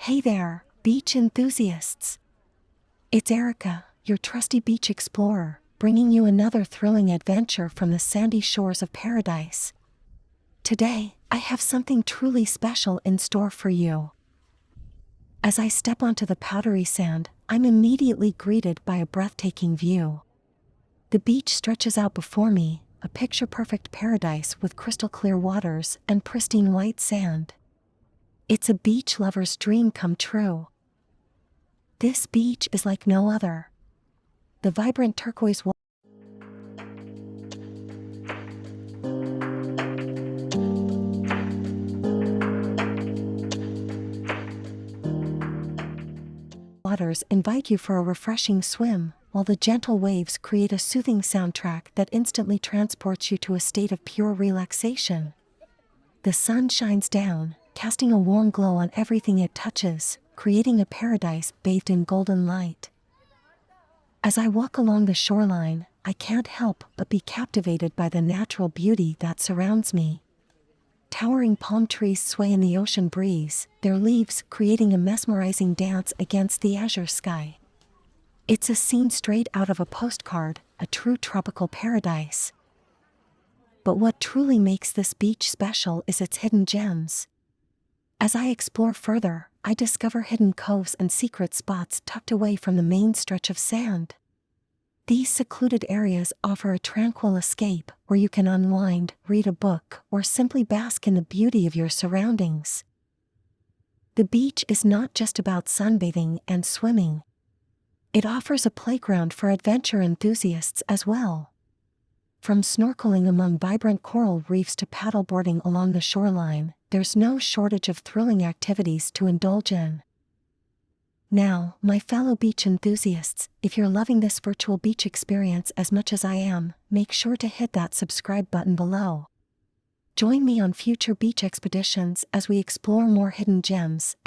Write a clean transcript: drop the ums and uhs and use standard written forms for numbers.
Hey there, beach enthusiasts! It's Erica, your trusty beach explorer, bringing you another thrilling adventure from the sandy shores of paradise. Today, I have something truly special in store for you. As I step onto the powdery sand, I'm immediately greeted by a breathtaking view. The beach stretches out before me, a picture-perfect paradise with crystal-clear waters and pristine white sand. It's a beach lover's dream come true. This beach is like no other. The vibrant turquoise waters invite you for a refreshing swim, while the gentle waves create a soothing soundtrack that instantly transports you to a state of pure relaxation. The sun shines down, casting a warm glow on everything it touches, creating a paradise bathed in golden light. As I walk along the shoreline, I can't help but be captivated by the natural beauty that surrounds me. Towering palm trees sway in the ocean breeze, their leaves creating a mesmerizing dance against the azure sky. It's a scene straight out of a postcard, a true tropical paradise. But what truly makes this beach special is its hidden gems. As I explore further, I discover hidden coves and secret spots tucked away from the main stretch of sand. These secluded areas offer a tranquil escape where you can unwind, read a book, or simply bask in the beauty of your surroundings. The beach is not just about sunbathing and swimming. It offers a playground for adventure enthusiasts as well. From snorkeling among vibrant coral reefs to paddleboarding along the shoreline, there's no shortage of thrilling activities to indulge in. Now, my fellow beach enthusiasts, if you're loving this virtual beach experience as much as I am, make sure to hit that subscribe button below. Join me on future beach expeditions as we explore more hidden gems